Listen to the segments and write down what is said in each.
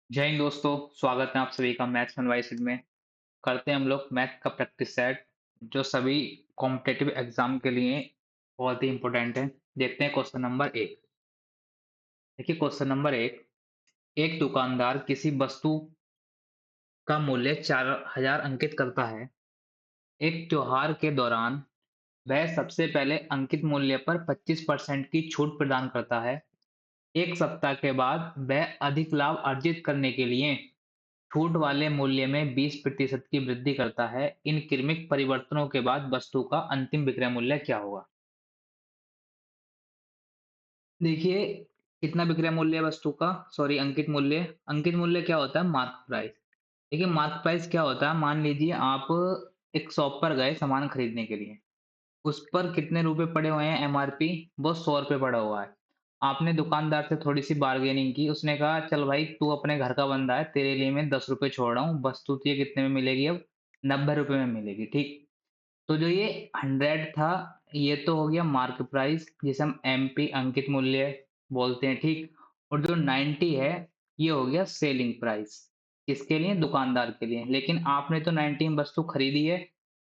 जय हिंद दोस्तों। स्वागत है आप सभी का मैथ्स एनवाइसिड में। करते हैं हम लोग मैथ का प्रैक्टिस सेट जो सभी कॉम्पिटिटिव एग्जाम के लिए बहुत ही इंपॉर्टेंट है। देखते हैं क्वेश्चन नंबर एक। देखिए क्वेश्चन नंबर एक। एक दुकानदार किसी वस्तु का मूल्य 4000 अंकित करता है। एक त्योहार के दौरान वह सबसे पहले अंकित मूल्य पर 25% की छूट प्रदान करता है। एक सप्ताह के बाद वह अधिक लाभ अर्जित करने के लिए छूट वाले मूल्य में 20% की वृद्धि करता है। इन क्रमिक परिवर्तनों के बाद वस्तु का अंतिम विक्रय मूल्य क्या होगा? देखिए, कितना विक्रय मूल्य है वस्तु का? सॉरी, अंकित मूल्य। अंकित मूल्य क्या होता है? Mark price. देखिए, मार्क प्राइस क्या होता है? मान लीजिए आप एक शॉप पर गए सामान खरीदने के लिए। उस पर कितने रुपए पड़े हुए हैं एमआरपी? वो 100 रुपए पड़ा हुआ है। आपने दुकानदार से थोड़ी-सी बार्गेनिंग की, उसने कहा चल भाई तू अपने घर का बंदा है, तेरे लिए मैं 10 रुपए छोड़ रहा हूँ, वस्तु तुझे कितने में मिलेगी अब? 90 रुपए में मिलेगी, ठीक? तो जो ये 100 था, ये तो हो गया मार्क प्राइस जिसे हम एमपी अंकित मूल्य बोलते हैं, ठीक? और जो 90 है, ये हो गया सेलिंग प्राइस। किसके लिए? दुकानदार के लिए। लेकिन आपने तो 90 में वस्तु खरीदी है,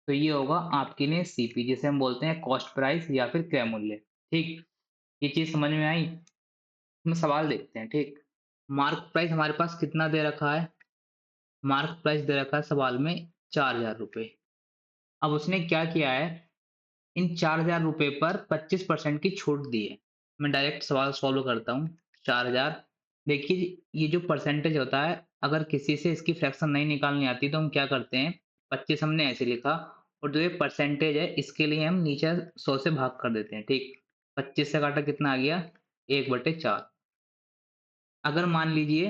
तो ये होगा आपके लिए सीपी जिसे हम बोलते हैं कॉस्ट प्राइस या फिर क्रय मूल्य, ठीक? ये चीज़ समझ में आई? हम सवाल देखते हैं, ठीक? मार्क प्राइस हमारे पास कितना दे रखा है? मार्क प्राइस दे रखा है सवाल में 4000 रुपए। अब उसने क्या किया है? इन 4000 रुपए पर 25% की छूट दी है। मैं डायरेक्ट सवाल सॉल्व करता हूँ। 4000, देखिए ये जो परसेंटेज होता है, अगर किसी से इसकी फ्रैक्शन नहीं निकालनी आती तो हम क्या करते हैं, 25 हमने ऐसे लिखा और जो ये परसेंटेज है इसके लिए हम नीचे 100 से भाग कर देते हैं, ठीक? 25 से काटा कितना आ गया? 1/4। अगर मान लीजिए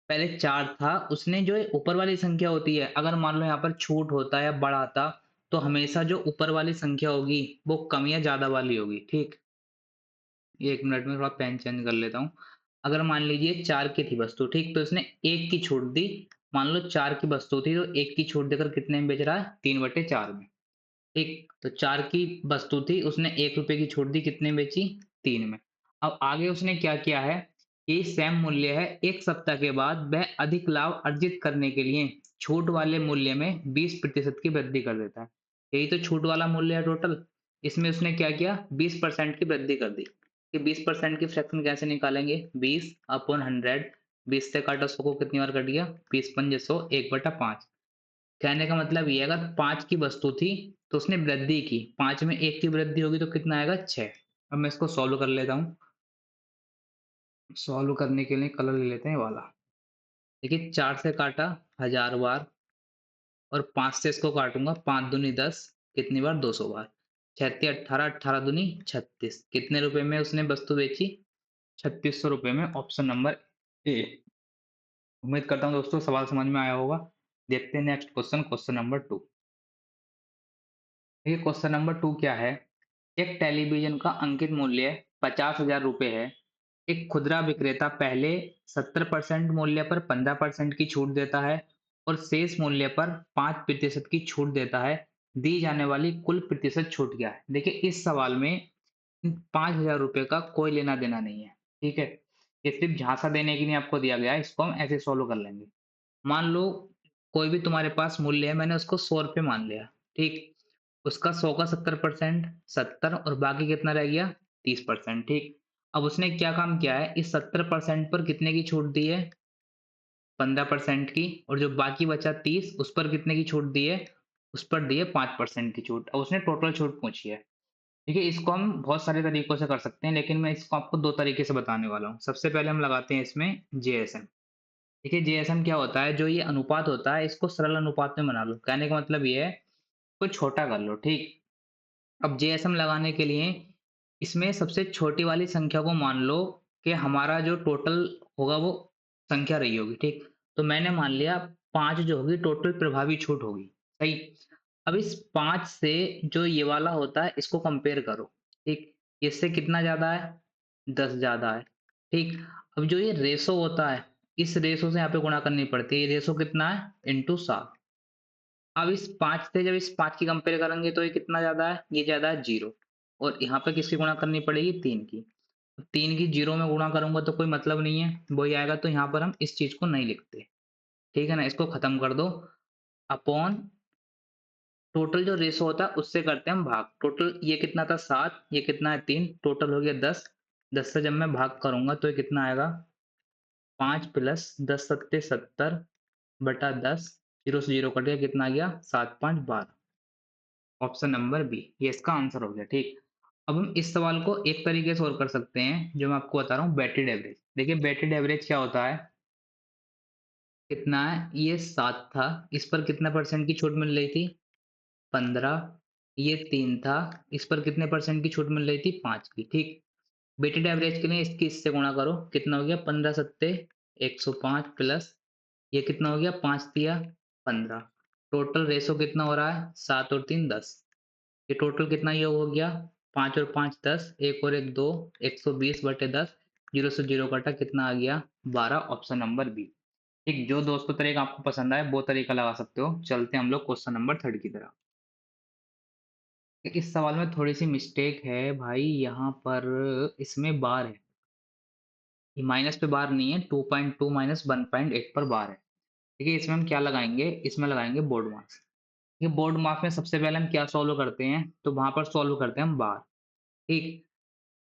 पहले 4 था, उसने जो ये ऊपर वाली संख्या होती है, अगर मान लो यहाँ पर छूट होता या बढ़ाता, तो हमेशा जो ऊपर वाली संख्या होगी, वो कम या ज़्यादा वाली होगी, ठीक? 1 मिनट में थोड़ा पेन चेंज कर लेता हूँ। अगर मान लीजिए 4 की थी वस्तु, ठीक? तो इसने 1 की छूट दी। मान लो 4 की वस्तु थी, तो 1 की छूट देकर कितने में बेच रहा है? 3/4 में, ठीक? तो 4 की वस्तु थी, उसने ₹1 की छूट दी, कितने में बेची? 3 में। अब आगे उसने क्या किया है कि सेम मूल्य है, 1 सप्ताह के बाद वह अधिक लाभ अर्जित करने के लिए छूट वाले मूल्य में 20% की वृद्धि कर देता है। यही तो छूट वाला मूल्य है टोटल। इसमें उसने क्या किया? 20% की वृद्धि कर दी। कि 20% की फ्रैक्शन कैसे निकालेंगे? 20 अपॉन 100। 20 से काटा 100 को कितनी बार कट गया? 20 पंजे 100, 1/5। कहने का मतलब ये है, अगर 5 की वस्तु थी, तो उसने वृद्धि की, 5 में 1 की वृद्धि होगी तो कितना आएगा? 6। अब मैं इसको सॉल्व कर लेता हूँ। सॉल्व करने के लिए कलर ले लेते हैं ये वाला। देखिए 4 से काटा 1000 बार और 5 से इसको काटूँगा, 5 दूनी 10, कितनी बार? 200 बार। 6 तिया 18, 18 दूनी 36। कितने रुपए में उसने वस्तु बेची? 3600 रुपए में। Option number A. उम्मीद करता हूँ दोस्तों सवाल समझ में आया होगा। देखते हैं नेक्स्ट क्वेश्चन, क्वेश्चन नंबर 2। देखिए क्वेश्चन नंबर 2 क्या है? एक टेलीविज़न का अंकित मूल्य 50,000 रुपए है। एक खुदरा विक्रेता पहले 70% मूल्य पर 15% की छूट देता है और शेष मूल्य पर 5% की छूट देता है। दी जाने वाली कुल प्रतिशत छूट क्या है? देखिए इस सवाल में 5,000 रुपए का कोई लेना-देना नहीं है, ठीक है? ये सिर्फ़ झांसा देने के लिए आपको दिया गया है, इसको हम ऐसे सॉल्व कर लेंगे। मान लो कोई भी तुम्हारे पास मूल्य है, मैंने उसको 100 रुपए मान लिया, ठीक? उसका 100 का 70%, 70, और बाकी कितना रह गया? 30%, ठीक? अब उसने क्या काम किया है, इस 70% पर कितने की छूट दी है? 15% की, और जो बाकी बचा 30, उस पर कितने की छूट दी है? उस पर दी है 5% की छूट। अब उसने टोटल छूट पूछी है। देखिए इसको हम बहुत सारे तरीकों से कर सकते हैं, लेकिन मैं इसको आपको 2 तरीके से बताने वाला हूँ। सबसे पहले हम लगाते हैं इसमें जेएसएम। देखिए जेएसएम क्या होता है, जो ये अनुपात होता है इसको सरल अनुपात में बना लो। कहने का मतलब ये है, इसको छोटा कर लो, ठीक? अब जेएसएम लगाने के लिए इसमें सबसे छोटी वाली संख्या को मान लो कि हमारा जो टोटल होगा वो संख्या रही होगी, ठीक? तो मैंने मान लिया 5 जो होगी टोटल प्रभावी छूट होगी, सही? अब इस 5 से जो ये वाला होता है इसको कंपेयर करो, ठीक? इससे कितना ज़्यादा है? 10 ज़्यादा है, ठीक? अब जो ये रेशो होता है, इस रेशो से यहाँ पे गुणा करनी पड़ती है। ये रेशो कितना है? इनटू 7। अब इस 5 से जब इस 5 की कंपेयर करेंगे तो ये कितना ज़्यादा है? ये ज़्यादा है 0, और यहाँ पे किसकी गुणा करनी पड़ेगी? 3 की। 3 की 0 में गुणा करूँगा तो कोई मतलब नहीं है, वही आएगा, तो यहाँ पर हम इस चीज़ को नहीं लिखते, ठीक है ना? इसको खत्म कर दो, अपॉन टोटल जो रेशो होता है उससे करते हैं हम भाग। टोटल ये कितना था 7, ये कितना है 3, टोटल हो गया 10। 10 से जब मैं भाग करूँगा तो ये कितना आएगा 5 प्लस 10 सत्ते 70 बटा 10, 0 से 0 कट गया, कितना आ गया 7 5 12। ऑप्शन नंबर बी, ये इसका आंसर हो गया, ठीक। अब हम इस सवाल को एक तरीके से और कर सकते हैं, जो मैं आपको बता रहा हूँ वेटेड एवरेज। देखिए वेटेड एवरेज क्या होता है, कितना है, ये 7 था, इस पर कितना परसेंट की छूट मिल रही थी 15, ये 3 था, इस पर कितने परसेंट की छूट मिल रही थी 5 की, ठीक। वेटेड एवरेज के लिए इसकी इससे गुणा करो, कितना हो गया 15 सत्ते 105 प्लस ये कितना हो गया 5 तिया 15। टोटल रेशो कितना हो रहा है 7 और 3 10। ये टोटल कितना ये हो गया 5 और 5 10, एक और एक 2, 120 बटे 10, 0 से 0 कटा, कितना आ गया 12। ऑप्शन नंबर बी, ठीक। जो दोस्तों तरीका आपको पसंद आए वो तरीका लगा सकते हो। चलते हैं हम लोग क्वेश्चन नंबर 3 की तरफ। इस सवाल में थोड़ी सी मिस्टेक है भाई, यहाँ पर इसमें बार है, ये माइनस पे बार नहीं है, 2.2 माइनस 1.8 पर बार है। ठीक है, इसमें हम क्या लगाएंगे, इसमें लगाएंगे बोर्ड मार्क्स। ये बोर्ड मार्क्स में सबसे पहले हम क्या सॉल्व करते हैं, तो वहां पर सॉल्व करते हैं हम बार, ठीक।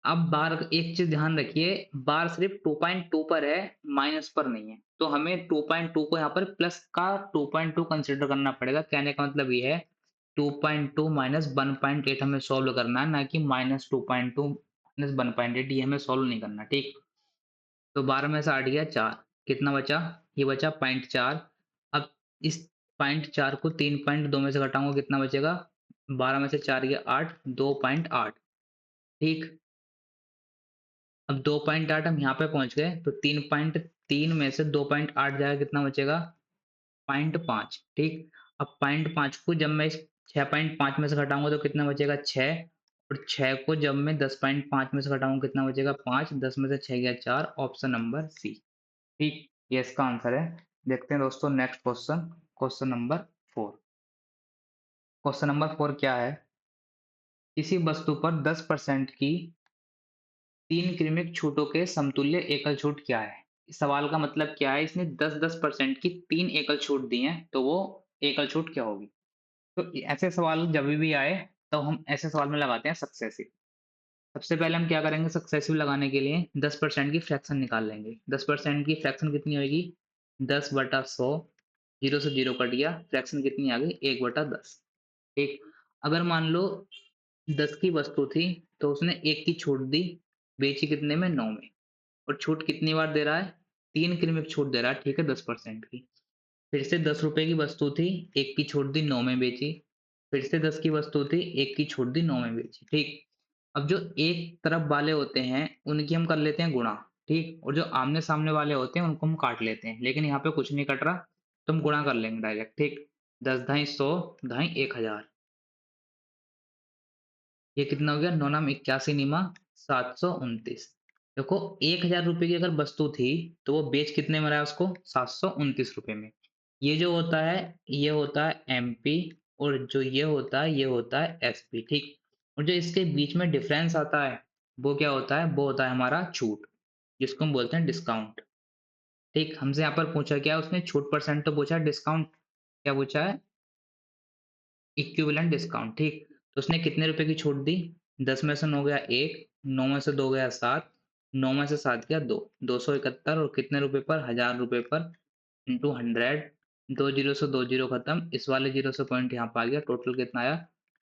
अब बार एक चीज ध्यान रखिए, बार सिर्फ 2.2 पर है, माइनस पर नहीं है, तो हमें 2.2 को यहाँ पर प्लस का 2.2 कंसिडर करना पड़ेगा। कहने का मतलब ये है 2.2 माइनस 1.8 हमें सॉल्व करना है, ना कि माइनस 2.2 माइनस 1.8, ये हमें सॉल्व नहीं करना, ठीक। तो 12 में से 8 गया 4, कितना बचा, ये बचा 0.4। अब इस 0.4 को 3.2 में से घटाऊंगा, कितना बचेगा, 12 में से 4 गया 8, 2.8, ठीक। अब 2.8 हम यहाँ पे पहुंच गए, तो 3.3 में से 2.8 जाएगा, कितना बचेगा 0.5, ठीक। अब 0.5 को जब मैं इस 6.5 में से घटाऊंगा तो कितना बचेगा 6, और 6 को जब मैं 10.5 में से घटाऊंगा कितना बचेगा 5, 10 में से 6 गया 4। ऑप्शन नंबर सी, ठीक, ये इसका आंसर है। देखते हैं दोस्तों next question, question number 4। Question number 4 क्या है, किसी वस्तु पर 10% की 3 क्रमिक छूटों के समतुल्य एकल छूट क्या है। इस सवाल का मतलब क्या है, इसने 10-10% की 3 एकल छूट दी हैं, तो वो एकल छूट क्या होगी। तो ऐसे सवाल जब भी आए, तो हम ऐसे सवाल में लगाते हैं सक्सेसिव। सबसे पहले हम क्या करेंगे, सक्सेसिव लगाने के लिए 10% की फ्रैक्शन निकाल लेंगे। 10% की फ्रैक्शन कितनी होगी 10/100, 0 से 0 कट गया, फ्रैक्शन कितनी आ गई 1/10, ठीक। अगर मान लो 10 की वस्तु थी, तो उसने 1 की छूट दी, बेची कितने में 9 में, और छूट कितनी बार दे रहा है 3 क्रमिक छूट दे रहा है, ठीक है 10% की। फिर से 10 रुपए की वस्तु थी, 1 की छूट दी 9 में बेची, फिर से 10 की वस्तु थी, 1 की छूट दी 9 में बेची, ठीक। अब जो एक तरफ वाले होते हैं उनकी हम कर लेते हैं गुणा, ठीक, और जो आमने सामने वाले होते हैं उनको हम काट लेते हैं, लेकिन यहाँ पे कुछ नहीं कट रहा, तो हम गुणा कर लेंगे डायरेक्ट, ठीक। 10 ढाई 100, ढाई 1000, ये कितना हो गया, नौ नाम 81 निमा 729। देखो 1000 रुपए की अगर वस्तु थी, तो वो बेच कितने में रहा है उसको 729 रुपए में। ये जो होता है, ये होता है एमपी, और जो ये होता है एसपी, ठीक। और जो इसके बीच में डिफरेंस आता है, वो क्या होता है, वो होता है हमारा छूट, जिसको हम बोलते हैं डिस्काउंट, ठीक। हमसे यहाँ पर पूछा क्या, उसने छूट परसेंट तो पूछा, डिस्काउंट क्या पूछा है, इक्विवेलेंट डिस्काउंट, ठीक। तो उसने कितने रुपए की छूट दी, 10 में से 9 गया 1, 9 में से 2 गया 7, 9 में से 7 गया 2, 271, और कितने रुपए पर 1000 रुपए पर इंटू 100, 2 जीरो से 2 जीरो खत्म, इस वाले जीरो से पॉइंट यहाँ पर आ गया, टोटल कितना आया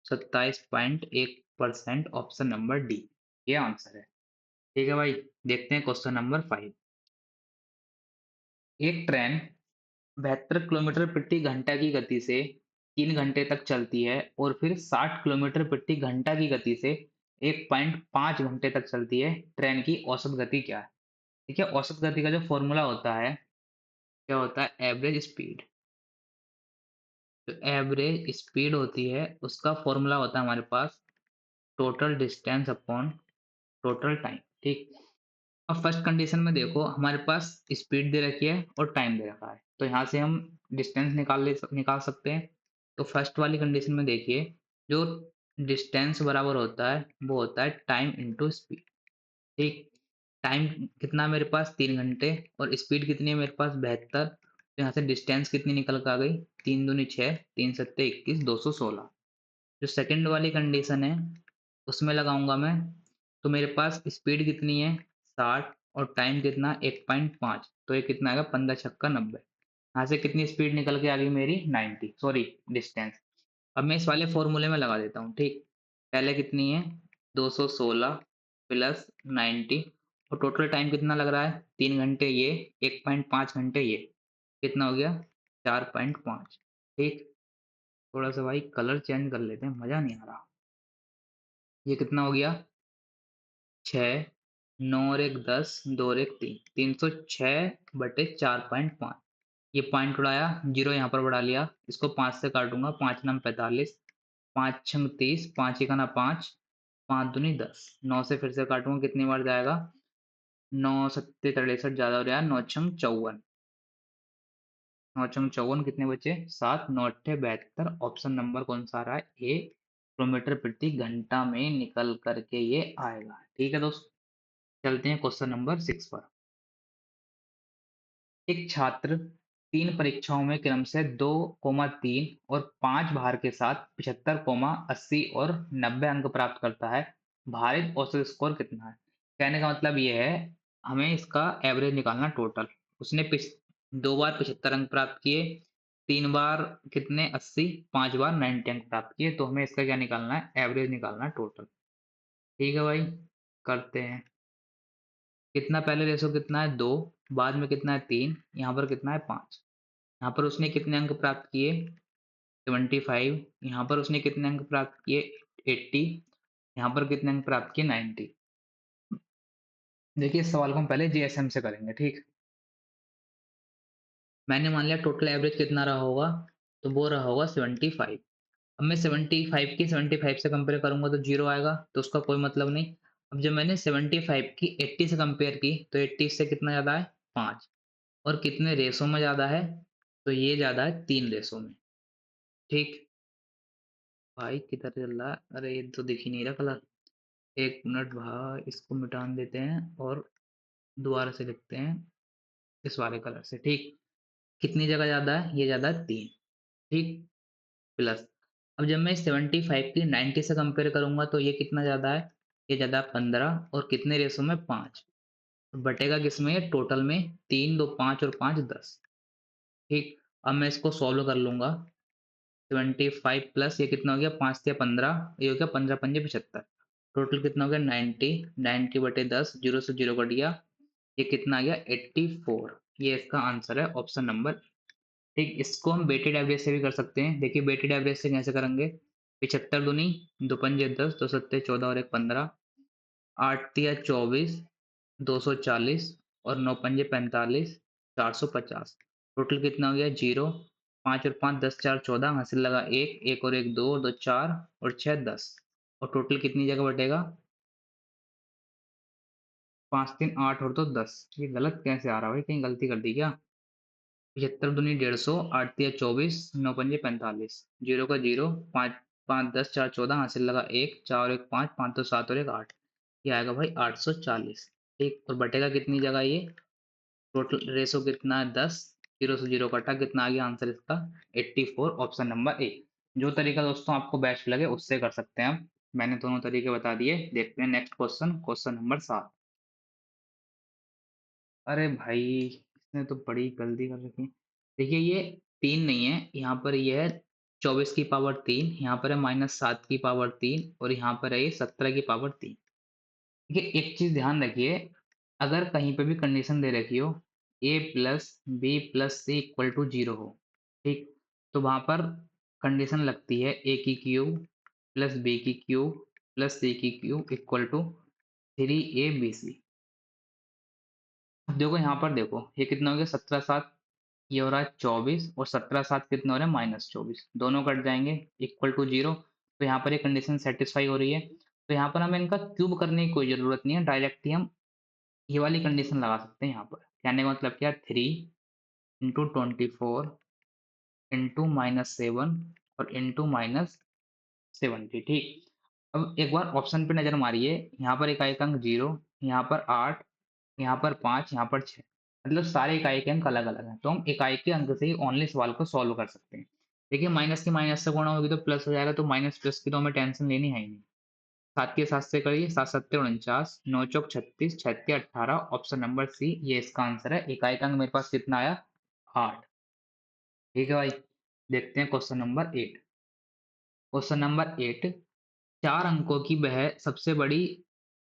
27.1%। ऑप्शन नंबर डी, ये आंसर है, ठीक है भाई। देखते हैं क्वेश्चन नंबर 5। एक ट्रेन 72 किलोमीटर प्रति घंटा की गति से 3 घंटे तक चलती है, और फिर 60 किलोमीटर प्रति घंटा की गति से 1.5 घंटे तक चलती है। ट्रेन की औसत गति क्या है। ठीक है, औसत गति का जो फॉर्मूला होता है, क्या होता है, एवरेज स्पीड। जो एवरेज स्पीड होती है उसका फॉर्मूला होता है हमारे पास total distance upon total time, ठीक। अब फर्स्ट कंडीशन में देखो हमारे पास स्पीड दे रखी है और टाइम दे रखा है, तो यहाँ से हम डिस्टेंस निकाल सकते हैं। तो फर्स्ट वाली कंडीशन में देखिए, जो डिस्टेंस बराबर होता है वो होता है टाइम इंटू स्पीड। ठीक। टाइम कितना मेरे पास 3 घंटे और स्पीड कितनी है मेरे पास 72। तो यहाँ से डिस्टेंस कितनी निकल के आ गई 3 दूनी 6, 3 सत्ते 21, 216। जो सेकंड वाली कंडीशन है उसमें लगाऊंगा मैं, तो मेरे पास स्पीड कितनी है 60 और टाइम कितना 1.5, तो ये कितना आएगा 15 छक्का 90। यहाँ से कितनी स्पीड निकल के आ गई मेरी 90, सॉरी डिस्टेंस। अब मैं इस वाले फॉर्मूले में लगा देता हूँ, ठीक। पहले कितनी है 216 प्लस 90 और टोटल टाइम कितना लग रहा है 3 घंटे ये, 1.5 घंटे ये, कितना हो गया 4.5। ठीक। थोड़ा सा भाई कलर चेंज कर लेते हैं, मजा नहीं आ रहा। ये कितना हो गया 6, 9 और 1 10, 2 और 1 3, 306/4.5। ये पॉइंट उड़ाया, जीरो यहाँ पर बढ़ा लिया, इसको 5 से काटूंगा, 5 नम 45, 5 छंग 30, 5 एकना 5, 5 दूनी 10, 9 से फिर से काटूंगा कितनी बार जाएगा 9 सत्ते 63 ज्यादा हो रहा है, 9 छंग 54, 9 छंग 54 कितने बचे 7, 9 अट्ठे 72। ऑप्शन नंबर कौन सा आ रहा है ए, किलोमीटर प्रति घंटा में निकल करके ये आएगा। ठीक है दोस्त, चलते हैं क्वेश्चन नंबर 6 पर। एक छात्र 3 परीक्षाओं में क्रम से 2,3 और 5 भार के साथ 75,80 और 90 अंक प्राप्त करता है। भारित औसत स्कोर कितना है? कहने का मतलब ये है, हमें इसका एवरेज निकालना टोटल। उसने 2 बार 75 अंक प्राप्त किए, 3 बार कितने 80, 5 बार 90 अंक प्राप्त किए, तो हमें इसका क्या निकालना है एवरेज निकालना है टोटल। ठीक है भाई, करते हैं। कितना पहले रेशो कितना है 2, बाद में कितना है 3, यहाँ पर कितना है 5। यहाँ पर उसने कितने अंक प्राप्त किए 75, यहाँ पर उसने कितने अंक प्राप्त किए 80, यहाँ पर कितने अंक प्राप्त किए 90। देखिए इस सवाल को हम पहले जीएसएम से करेंगे, ठीक। मैंने मान लिया टोटल एवरेज कितना रहा होगा, तो वो रहा होगा 75। अब मैं 75 की 75 से कंपेयर करूंगा तो जीरो आएगा, तो उसका कोई मतलब नहीं। अब जब मैंने 75 की 80 से कंपेयर की तो 80 से कितना ज्यादा है 5, और कितने रेशो में ज्यादा है, तो ये ज्यादा है 3 रेशो में। ठीक। भाई किधर चल रहा है, अरे ये तो दिख ही नहीं रहा कलर। 1 मिनट भाई, इसको मिटान देते हैं और दोबारा से लिखते हैं इस वाले कलर से, ठीक। कितनी जगह ज्यादा है, ये ज्यादा है 3। ठीक। प्लस, अब जब मैं 75 की 90 से कंपेयर करूंगा तो ये कितना ज्यादा है, ये ज्यादा 15 और कितने रेशो में 5, बटेगा किसमें टोटल में 3 2 5 और 5 10। ठीक। अब मैं इसको सॉल्व कर लूंगा। 75 प्लस ये कितना हो गया 5 या 15, ये हो गया 15 पंजे 75, टोटल कितना हो गया 90, 90/10, जीरो से जीरो कट गया, ये कितना आ गया 84। ये इसका आंसर है ऑप्शन नंबर। ठीक। इसको हम वेटेड एवरेज से भी कर सकते हैं। देखिए वेटेड एवरेज से कैसे करेंगे, 75 दूनी 2 पंजे 10, 2 सत्ते 14 और 1 15, 8 तिया 24, 240 और 9 पंजे 45, 450। टोटल कितना हो गया जीरो, 5 और 5 10 4 14, हासिल लगा 1, 1 और 1 2, 2 4 और 6 10, और टोटल कितनी जगह बटेगा 5 3 8 और 2 10। ये गलत कैसे आ रहा है भाई, कहीं गलती कर दी क्या? 75 दूनी 150, 8 तिया 24, 9 पंजे 45, जीरो का जीरो, 5 5 10 4 14, हासिल लगा 1, 4 1 5, 5 तो 7 और 1 8, ये आएगा भाई 840। ठीक। और बटेगा कितनी जगह ये, टोटल रेशो कितना है 10, जीरो से जीरो कटा, कितना आ गया आंसर इसका 84, ऑप्शन नंबर ए। जो तरीका दोस्तों आपको बेस्ट लगे उससे कर सकते हैं आप। मैंने दोनों तरीके बता दिए। देखते हैं नेक्स्ट क्वेश्चन, क्वेश्चन नंबर 7। अरे भाई इसने तो बड़ी गलती कर रखी है। देखिए ये 3 नहीं है, यहाँ पर ये है 24 की पावर 3, यहाँ पर है -7 की पावर 3 और यहाँ पर है ये 17 की पावर 3। देखिए एक चीज ध्यान रखिए, अगर कहीं पे भी कंडीशन दे रखी हो a plus B plus C equal to 0 हो, ठीक, तो वहां पर कंडीशन लगती है a की क्यूब प्लस b की क्यूब प्लस c की क्यूब इक्वल टू 3abc। देखो यहाँ पर देखो ये कितना हो गया 17 7, ये हो रहा है 24 और 17 7 कितना हो रहा है -24, दोनों कट जाएंगे इक्वल टू 0। तो यहाँ पर ये कंडीशन सेटिस्फाई हो रही है, तो यहाँ पर हमें इनका क्यूब करने की कोई जरूरत नहीं है, डायरेक्ट ही हम ये वाली कंडीशन लगा सकते हैं यहाँ पर। कहने का मतलब क्या, 3 × 24 × -7 और -70। ठीक। अब एक बार ऑप्शन पे नजर मारिए, यहाँ पर एक आएगा अंक 0, यहाँ पर 8, यहाँ पर 5, यहाँ पर 6, मतलब सारे इकाई के अंक अलग-अलग हैं। तो हम इकाई के अंक से ही ओनली सवाल को सॉल्व कर सकते हैं। देखिए माइनस की माइनस से गुणा होगी तो प्लस हो जाएगा, तो माइनस प्लस की तो हमें टेंशन लेनी है ही नहीं। 7 के 7 से करिए, 7 सत्ते 49, 9 चौक 36, 6 तिया 18, ऑप्शन नंबर सी ये इसका आंसर है। इकाई का अंक मेरे पास कितना आया? 8। ठीक है भाई, देखते हैं क्वेश्चन नंबर 8। क्वेश्चन नंबर 8, 4 अंकों की वह सबसे बड़ी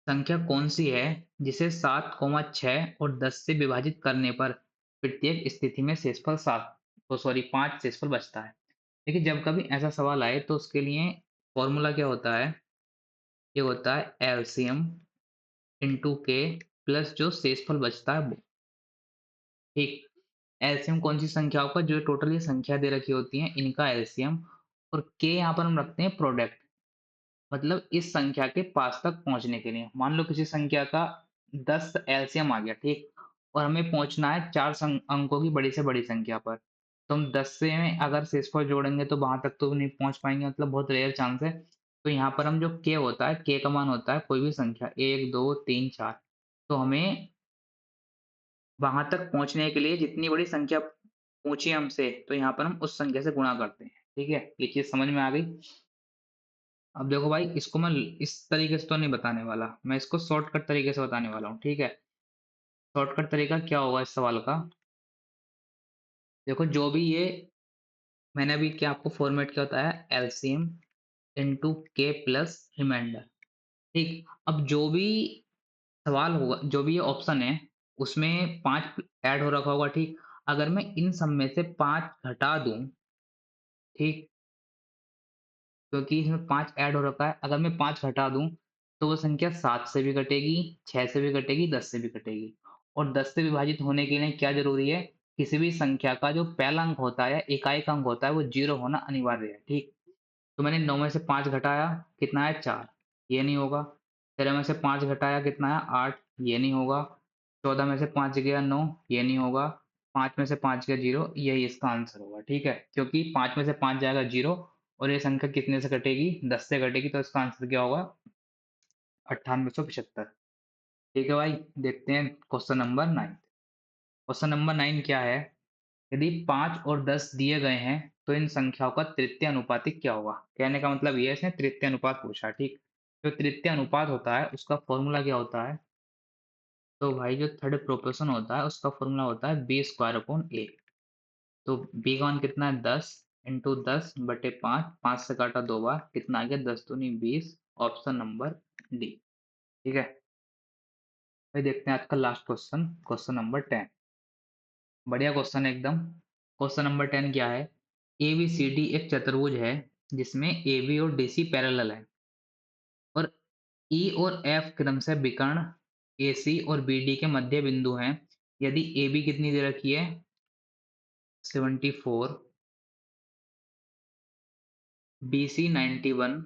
संख्या कौन-सी है जिसे 7, 6 और 10 से विभाजित करने पर प्रत्येक स्थिति में शेषफल 5 शेषफल बचता है? देखिए जब कभी ऐसा सवाल आए तो उसके लिए फॉर्मूला क्या होता है? ये होता है एलसीएम इंटू के प्लस जो शेषफल बचता है वो। ठीक, एलसीएम कौन सी संख्याओं का, जो टोटल ये संख्या दे रखी होती है इनका एलसीएम, और के यहाँ पर हम रखते हैं प्रोडक्ट, मतलब इस संख्या के पास तक पहुंचने के लिए। मान लो किसी संख्या का 10 एलसीएम आ गया, ठीक, और हमें पहुंचना है 4 अंकों की बड़ी से बड़ी संख्या पर। तो हम 10 से में अगर शेषफल जोड़ेंगे तो वहां तक तो नहीं पहुंच पाएंगे, मतलब बहुत रेयर चांस है। तो यहाँ पर हम जो के होता है, के का मान होता है कोई भी संख्या 1 2 3 4, तो हमें वहां तक पहुंचने के लिए जितनी बड़ी संख्या पूछी हमसे, तो यहाँ पर हम उस संख्या से गुणा करते हैं। ठीक है, ये चीज समझ में आ गई। अब देखो भाई, इसको मैं इस तरीके से तो नहीं बताने वाला, मैं इसको शॉर्टकट तरीके से बताने वाला हूँ। ठीक है, शॉर्टकट तरीका क्या होगा इस सवाल का? देखो जो भी ये मैंने अभी क्या आपको फॉर्मेट क्या होता है, एलसीएम इंटू के प्लस रिमाइंडर। ठीक, अब जो भी सवाल होगा, जो भी ये ऑप्शन है, उसमें 5 ऐड हो रखा होगा। ठीक, अगर मैं इन सब में से 5 घटा दूं, ठीक, क्योंकि इसमें 5 ऐड हो रखा है, अगर मैं 5 घटा दूँ, तो वो संख्या 7 से भी कटेगी, 6 से भी कटेगी, 10 से भी कटेगी। और 10 से विभाजित होने के लिए क्या ज़रूरी है? किसी भी संख्या का जो पहला अंक होता है, इकाई का अंक होता है, वो 0 होना अनिवार्य है, ठीक? तो मैंने 9 में से 5 घटाया, कितना आया? 4, ये नहीं होगा। 13 में से 5 घटाया, कितना आया? 8, ये नहीं होगा। 14 में से 5 गया 9, ये नहीं होगा। 5 में से 5 गया 0, यही इसका आंसर होगा, ठीक है? क्योंकि 5 में से 5 जाएगा 0, और ये संख्या कितने से कटेगी? 10 से कटेगी, तो इसका आंसर क्या होगा? 9875। ठीक है भाई, देखते हैं क्वेश्चन नंबर 9। क्वेश्चन नंबर 9 क्या है? यदि 5 और 10 दिए गए हैं, तो इन संख्याओं का तृतीय अनुपातिक क्या होगा? कहने का मतलब ये है, इसने तृतीय अनुपात पूछा, ठीक? जो तृतीय अनुपात होता है, उसका फॉर्मूला क्या होता है? तो भाई जो थर्ड प्रोपोर्शन होता है, उसका फॉर्मूला होता है बी स्क्वायर अपॉन ए। तो बी का मान कितना है? 10 इंटू 10/5, 5 से काटा 2 बार, कितना आ गया? 10 दूनी 20, ऑप्शन नंबर डी। ठीक है, भाई देखते हैं आज का लास्ट क्वेश्चन, क्वेश्चन नंबर 10। बढ़िया क्वेश्चन है एकदम। क्वेश्चन नंबर 10 क्या है? ए बी सी डी एक चतुर्भुज है जिसमें ए बी और डी सी पैरेलल है, और ई और एफ क्रम से विकर्ण ए सी और बी डी के मध्य बिंदु हैं। यदि ए बी कितनी दे रखी है? 74, बी सी 91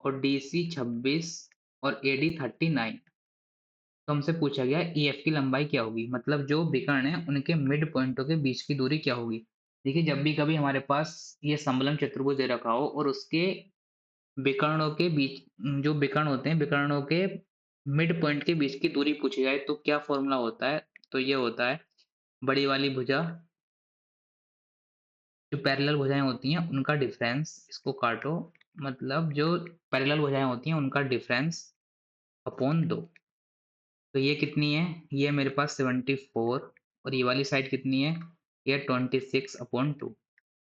और डी सी 26 और ए डी 39। तो हमसे पूछा गया ई एफ की लंबाई क्या होगी, मतलब जो विकर्ण है उनके मिड पॉइंटों के बीच की दूरी क्या होगी। देखिए जब भी कभी हमारे पास ये समलम चतुर्भुज दे रखा हो और उसके विकर्णों के बीच, जो विकर्ण होते हैं, विकर्णों के मिड पॉइंट के बीच की दूरी पूछी जाए तो क्या फॉर्मूला होता है? तो ये होता है बड़ी वाली भुजा, जो पैरेलल भुजाएं होती हैं उनका डिफरेंस, इसको काटो, मतलब जो पैरेलल भुजाएं होती हैं उनका डिफरेंस अपॉन 2। तो ये कितनी है? ये मेरे पास 74, और ये वाली साइड कितनी है? ये 26/2।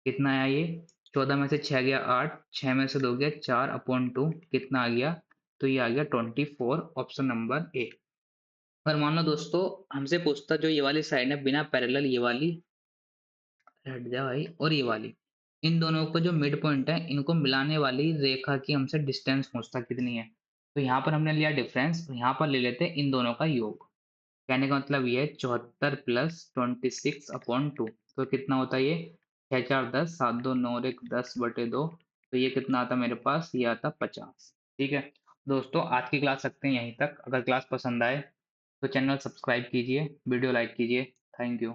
कितना आया ये? 14 में से 6 गया 8, 6 में से 2 गया 4/2, कितना आ गया? तो ये आ गया 24, ऑप्शन नंबर ए। पर मान लो दोस्तों हमसे पूछता जो ये वाली साइड है बिना पैरेलल, ये वाली हट जा भाई, और ये वाली, इन दोनों को जो मिड पॉइंट है इनको मिलाने वाली रेखा की हमसे डिस्टेंस पूछता कितनी है। तो यहाँ पर हमने लिया डिफरेंस, तो यहाँ पर ले लेते हैं इन दोनों का योग। कहने का मतलब ये है 74 प्लस 26/2, तो कितना होता है ये? 6 4 10, 7 2 9 और 1 10/2। तो ये कितना आता मेरे पास? ये आता 50। ठीक है दोस्तों, आज की क्लास रखते हैं यहीं तक। अगर क्लास पसंद आए तो चैनल सब्सक्राइब कीजिए, वीडियो लाइक कीजिए। Thank you.